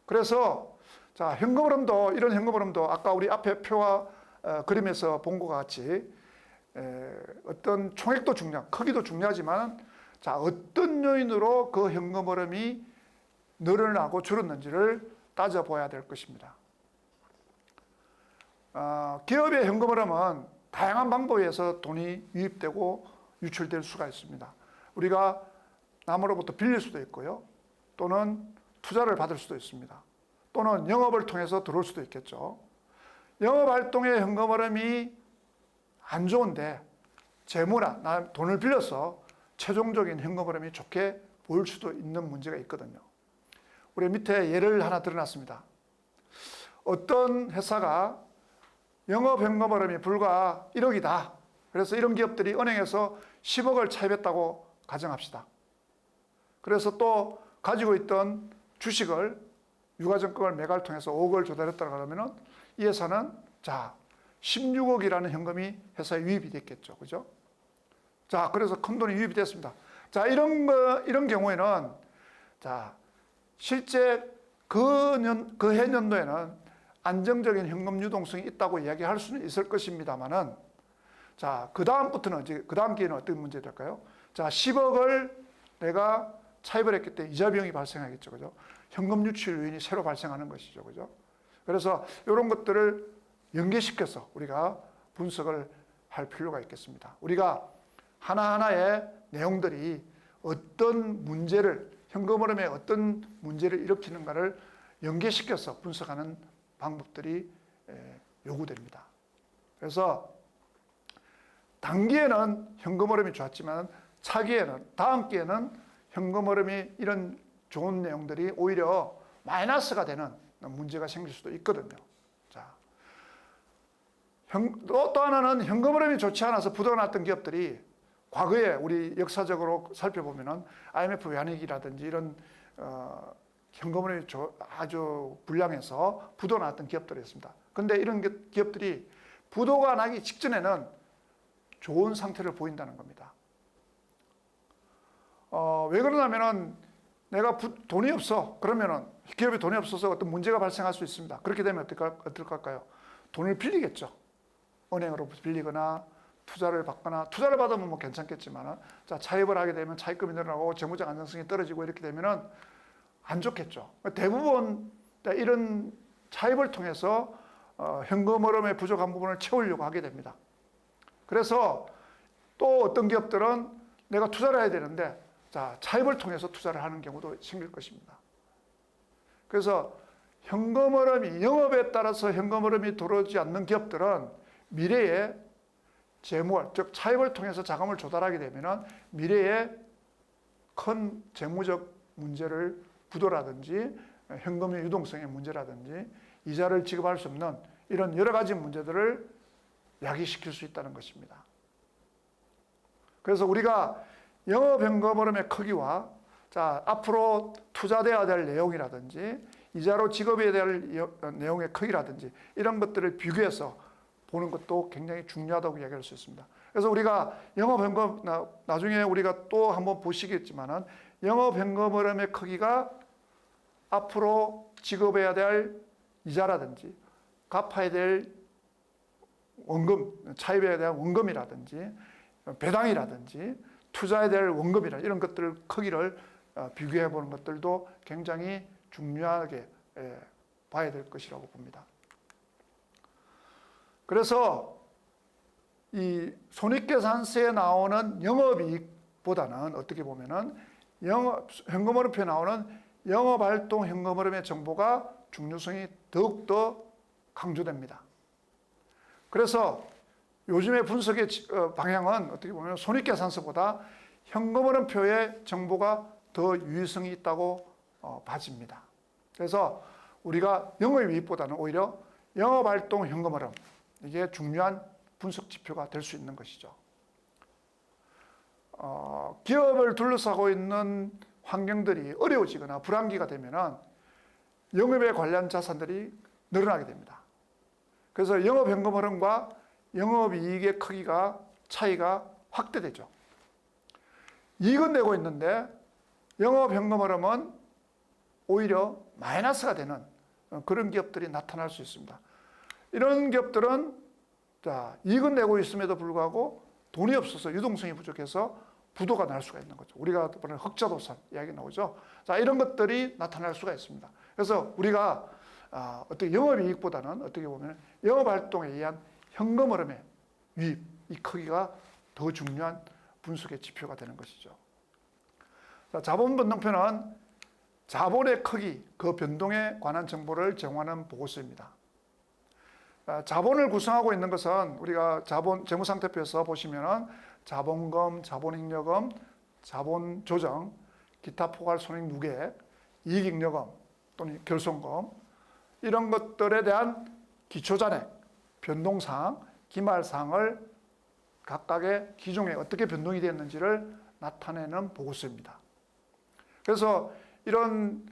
그래서 자, 현금 흐름도 이런 현금 흐름도 아까 우리 앞에 표와 그림에서 본 것 같이 어떤 총액도 크기도 중요하지만 자, 어떤 요인으로 그 현금 흐름이 늘어나고 줄었는지를 따져봐야 될 것입니다. 기업의 현금 흐름은 다양한 방법에 의해서 돈이 유입되고 유출될 수가 있습니다. 우리가 남으로부터 빌릴 수도 있고요. 또는 투자를 받을 수도 있습니다. 또는 영업을 통해서 들어올 수도 있겠죠. 영업활동의 현금 흐름이 안 좋은데 재무나 돈을 빌려서 최종적인 현금 흐름이 좋게 보일 수도 있는 문제가 있거든요. 우리 밑에 예를 하나 드러났습니다. 어떤 회사가 영업 현금 흐름이 불과 1억이다. 그래서 이런 기업들이 은행에서 10억을 차입했다고 가정합시다. 그래서 또 가지고 있던 주식을 유가증권을 매각을 통해서 5억을 조달했다고 하면 이 회사는 자 16억이라는 현금이 회사에 유입이 됐겠죠. 그죠? 자, 그래서 큰 돈이 유입이 됐습니다. 자, 이런 경우에는 자, 실제 그 해년도에는 안정적인 현금 유동성이 있다고 이야기할 수는 있을 것입니다만은 자, 그 다음 기회는 어떤 문제가 될까요? 자, 10억을 내가 차입을 했기 때문에 이자 비용이 발생하겠죠. 그죠? 현금 유출 요인이 새로 발생하는 것이죠. 그죠? 그래서 이런 것들을 연계시켜서 우리가 분석을 할 필요가 있겠습니다. 우리가 하나하나의 내용들이 어떤 문제를, 현금 흐름에 어떤 문제를 일으키는가를 연계시켜서 분석하는 방법들이 요구됩니다. 그래서 단기에는 현금 흐름이 좋았지만 차기에는, 다음 기에는 현금 흐름이 이런 좋은 내용들이 오히려 마이너스가 되는 문제가 생길 수도 있거든요. 자, 또 하나는 현금 흐름이 좋지 않아서 부도났던 기업들이 과거에 우리 역사적으로 살펴보면은 IMF 외환위기라든지 이런 현금 흐름이 아주 불량해서 부도났던 기업들이 있습니다. 그런데 이런 기업들이 부도가 나기 직전에는 좋은 상태를 보인다는 겁니다. 왜 그러냐면은 내가 돈이 없어. 그러면은 기업에 돈이 없어서 어떤 문제가 발생할 수 있습니다. 그렇게 되면 어떨까요? 돈을 빌리겠죠. 은행으로 빌리거나 투자를 받거나, 투자를 받으면 뭐 괜찮겠지만, 자, 차입을 하게 되면 차입금이 늘어나고 재무적 안정성이 떨어지고 이렇게 되면은 안 좋겠죠. 대부분 이런 차입을 통해서 현금 흐름의 부족한 부분을 채우려고 하게 됩니다. 그래서 또 어떤 기업들은 내가 투자를 해야 되는데, 자, 차입을 통해서 투자를 하는 경우도 생길 것입니다. 그래서 현금 흐름이, 영업에 따라서 현금 흐름이 들어오지 않는 기업들은 미래에 재무, 즉 차입을 통해서 자금을 조달하게 되면 미래에 큰 재무적 문제를, 부도라든지 현금의 유동성의 문제라든지 이자를 지급할 수 없는 이런 여러 가지 문제들을 야기시킬 수 있다는 것입니다. 그래서 우리가 영업 현금 흐름의 크기와 자, 앞으로 투자돼야 될 내용이라든지 이자로 지급해야 될 내용의 크기라든지 이런 것들을 비교해서 보는 것도 굉장히 중요하다고 이야기할 수 있습니다. 그래서 우리가 영업 현금, 나중에 우리가 또 한번 보시겠지만은 영업 현금 흐름의 크기가 앞으로 지급해야 될 이자라든지 갚아야 될 원금, 차입해야 될 원금이라든지 배당이라든지 투자해야 될 원금이라 이런 것들 크기를 비교해 보는 것들도 굉장히 중요하게 봐야 될 것이라고 봅니다. 그래서 이 손익계산서에 나오는 영업이익보다는 어떻게 보면은 현금 흐름표에 나오는 영업활동 현금 흐름의 정보가 중요성이 더욱더 강조됩니다. 그래서 요즘의 분석의 방향은 어떻게 보면 손익계산서보다 현금 흐름표의 정보가 더 유의성이 있다고 봐집니다. 그래서 우리가 영업이익보다는 오히려 영업활동 현금 흐름, 이게 중요한 분석 지표가 될 수 있는 것이죠. 기업을 둘러싸고 있는 환경들이 어려워지거나 불황기가 되면은 영업에 관련 자산들이 늘어나게 됩니다. 그래서 영업 현금 흐름과 영업이익의 크기가 차이가 확대되죠. 이익은 내고 있는데 영업 현금 흐름은 오히려 마이너스가 되는 그런 기업들이 나타날 수 있습니다. 이런 기업들은 이익은 내고 있음에도 불구하고 돈이 없어서 유동성이 부족해서 부도가 날 수가 있는 거죠. 우리가 보는 흑자도산 이야기 나오죠. 이런 것들이 나타날 수가 있습니다. 그래서 우리가 어떻게 영업이익보다는 어떻게 보면 영업활동에 의한 현금 흐름의 유입, 이 크기가 더 중요한 분석의 지표가 되는 것이죠. 자본 변동표는 자본의 크기, 그 변동에 관한 정보를 제공하는 보고서입니다. 자본을 구성하고 있는 것은 우리가 재무상태표에서 보시면은 자본금, 자본잉여금, 자본조정, 기타 포괄 손익 누계, 이익잉여금 또는 결손금, 이런 것들에 대한 기초잔액, 변동사항, 기말사항을 각각의 기종에 어떻게 변동이 되었는지를 나타내는 보고서입니다. 그래서 이런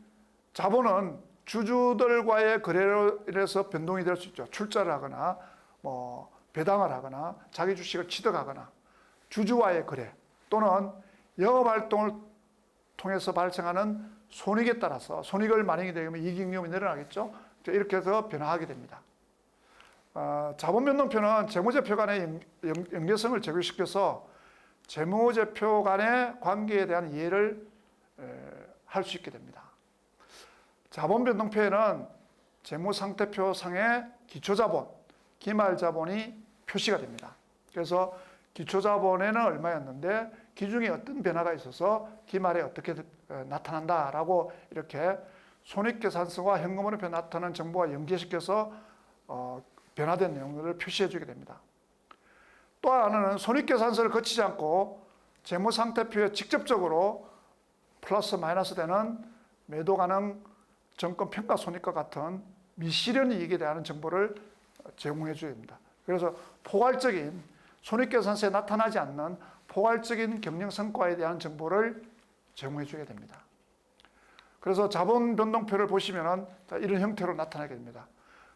자본은 주주들과의 거래로 인해서 변동이 될 수 있죠. 출자를 하거나 배당을 하거나 자기 주식을 취득하거나 주주와의 거래 또는 영업활동을 통해서 발생하는 손익에 따라서 손익을 만약에 되면 이익잉여금이 늘어나겠죠. 이렇게 해서 변화하게 됩니다. 자본변동표는 재무제표 간의 연계성을 제고시켜서 재무제표 간의 관계에 대한 이해를 할 수 있게 됩니다. 자본변동표에는 재무상태표상의 기초자본, 기말자본이 표시가 됩니다. 그래서 기초자본에는 얼마였는데 기중에 어떤 변화가 있어서 기말에 어떻게 나타난다라고 이렇게 손익계산서와 현금흐름표 나타나는 정보와 연계시켜서 변화된 내용들을 표시해 주게 됩니다. 또 하나는 손익계산서를 거치지 않고 재무상태표에 직접적으로 플러스 마이너스 되는 매도 가능 정권 평가 손익과 같은 미실현 이익에 대한 정보를 제공해 줘야 됩니다. 그래서 포괄적인 손익계산서에 나타나지 않는 포괄적인 경영 성과에 대한 정보를 제공해 줘야 됩니다. 그래서 자본 변동표를 보시면은 이런 형태로 나타나게 됩니다.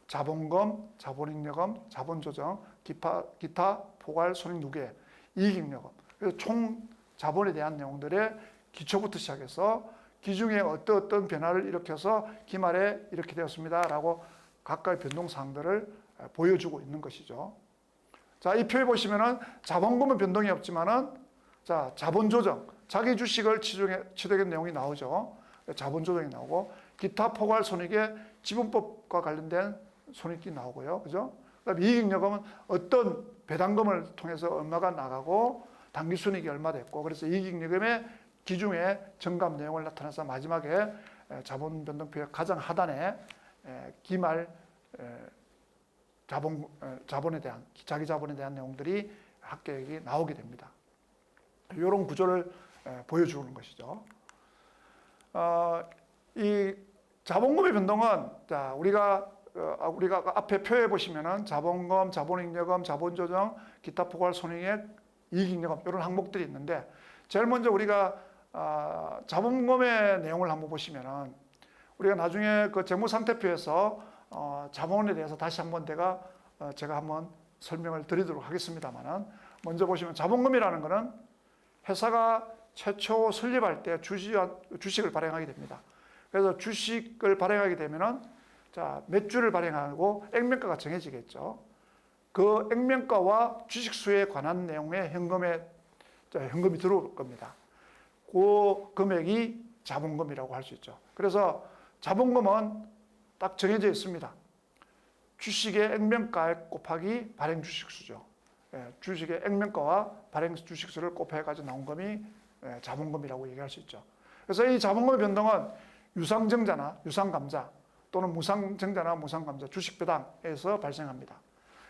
자본금, 자본잉여금, 자본조정, 기타 포괄 손익 누계, 이익잉여금. 그래서 총 자본에 대한 내용들의 기초부터 시작해서 기중에 어떤 변화를 일으켜서 기말에 이렇게 되었습니다라고 각각의 변동사항들을 보여주고 있는 것이죠. 자, 이 표에 보시면은 자본금은 변동이 없지만은 자본조정, 자기 주식을 취득한 내용이 나오죠. 자본조정이 나오고 기타 포괄 손익의 지분법과 관련된 손익이 나오고요. 그죠? 그다음에 이익잉여금은 어떤 배당금을 통해서 얼마가 나가고 당기순이익이 얼마 됐고 그래서 이익잉여금의 기중에 정감 내용을 나타내서 마지막에 자본변동표의 가장 하단에 기말 자본에 대한 자기 자본에 대한 내용들이 합계액이 나오게 됩니다. 이런 구조를 보여주는 것이죠. 이 자본금의 변동은 우리가 앞에 표에 보시면은 자본금, 자본잉여금, 자본조정, 기타 포괄 손익액, 이익잉여금 이런 항목들이 있는데 제일 먼저 우리가 자본금의 내용을 한번 보시면은 우리가 나중에 그 재무상태표에서 자본에 대해서 다시 한번 제가 한번 설명을 드리도록 하겠습니다만은 먼저 보시면 자본금이라는 것은 회사가 최초 설립할 때 주식을 발행하게 됩니다. 그래서 주식을 발행하게 되면은 몇 주를 발행하고 액면가가 정해지겠죠. 그 액면가와 주식수에 관한 내용의 현금이 들어올 겁니다. 그 금액이 자본금이라고 할 수 있죠. 그래서 자본금은 딱 정해져 있습니다. 주식의 액면가 곱하기 발행 주식수죠. 주식의 액면가와 발행 주식수를 곱해가지고 나온 금이 자본금이라고 얘기할 수 있죠. 그래서 이 자본금의 변동은 유상증자나 유상감자 또는 무상증자나 무상감자 주식 배당에서 발생합니다.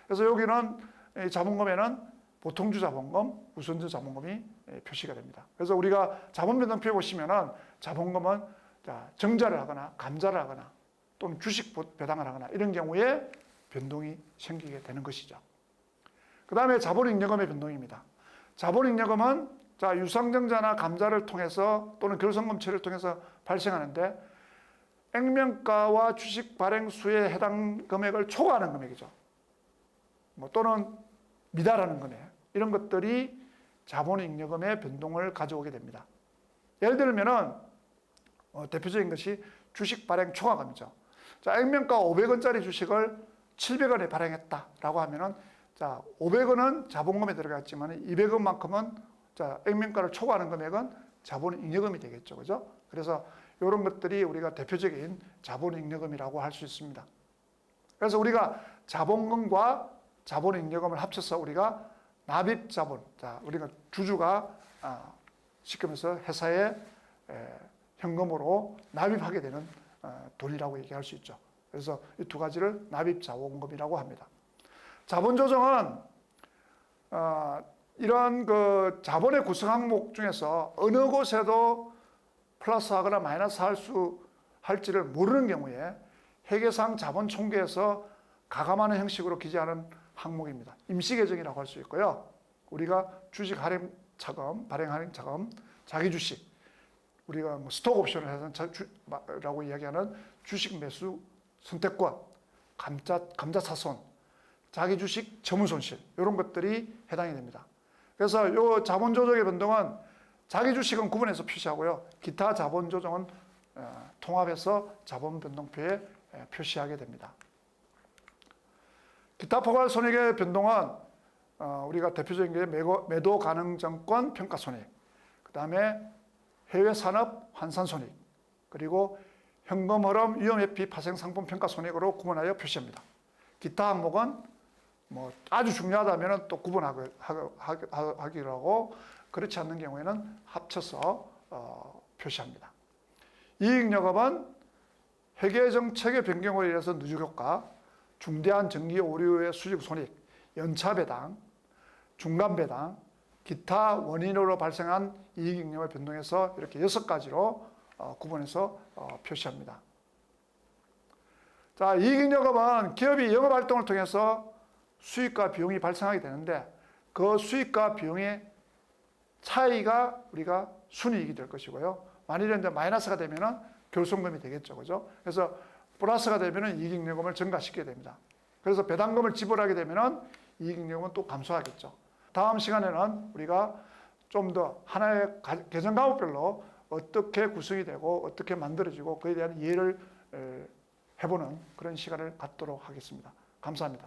그래서 여기는 자본금에는 보통주 자본금, 우선주 자본금이 표시가 됩니다. 그래서 우리가 자본변동표에 보시면은 자본금은 자, 정자를 하거나 감자를 하거나 또는 주식 배당을 하거나 이런 경우에 변동이 생기게 되는 것이죠. 그 다음에 자본잉여금의 변동입니다. 자본잉여금은 자, 유상증자나 감자를 통해서 또는 결손금체를 통해서 발생하는데 액면가와 주식 발행수에 해당 금액을 초과하는 금액이죠. 또는 미달하는 금액, 이런 것들이 자본잉여금의 변동을 가져오게 됩니다. 예를 들면은 대표적인 것이 주식 발행 초과금이죠. 자, 액면가 500원짜리 주식을 700원에 발행했다라고 하면은 자, 500원은 자본금에 들어갔지만 200원만큼은 자, 액면가를 초과하는 금액은 자본잉여금이 되겠죠. 그죠? 그래서 이런 것들이 우리가 대표적인 자본잉여금이라고 할 수 있습니다. 그래서 우리가 자본금과 자본잉여금을 합쳐서 우리가 납입자본, 자, 우리가 주주가 시키면서 회사에 현금으로 납입하게 되는 돈이라고 얘기할 수 있죠. 그래서 이 두 가지를 납입자본금이라고 합니다. 자본조정은 이러한 그 자본의 구성 항목 중에서 어느 곳에도 플러스하거나 마이너스 할지를 모르는 경우에 회계상 자본총계에서 가감하는 형식으로 기재하는 항목입니다. 임시계정이라고 할 수 있고요. 우리가 주식 할인 차금, 발행 할인 차금, 자기 주식, 우리가 뭐 스톡 옵션을 해서라고 이야기하는 주식 매수 선택권, 감자차손, 자기 주식 처분 손실, 이런 것들이 해당이 됩니다. 그래서 이 자본 조정의 변동은 자기 주식은 구분해서 표시하고요. 기타 자본 조정은 통합해서 자본 변동표에 표시하게 됩니다. 기타 포괄 손익의 변동은 우리가 대표적인 게 매도 가능 증권 평가 손익, 그 다음에 해외 산업 환산 손익, 그리고 현금 흐름 위험 회피 파생 상품 평가 손익으로 구분하여 표시합니다. 기타 항목은 뭐 아주 중요하다면 또 구분하기로 하고, 그렇지 않는 경우에는 합쳐서 표시합니다. 이익여금은 회계정책의 변경으로 인해서 누적효과, 중대한 정기 오류의 수직 손익, 연차 배당, 중간 배당, 기타 원인으로 발생한 이익잉여금의 변동에서 이렇게 6가지로 구분해서 표시합니다. 자, 이익잉여금은 기업이 영업활동을 통해서 수익과 비용이 발생하게 되는데 그 수익과 비용의 차이가 우리가 순이익이 될 것이고요. 만일에 이제 마이너스가 되면은 결손금이 되겠죠. 그죠? 그래서 플러스가 되면은 이익잉여금을 증가시키게 됩니다. 그래서 배당금을 지불하게 되면은 이익잉여금은 또 감소하겠죠. 다음 시간에는 우리가 좀 더 하나의 계정 과목별로 어떻게 구성이 되고 어떻게 만들어지고 그에 대한 이해를 해보는 그런 시간을 갖도록 하겠습니다. 감사합니다.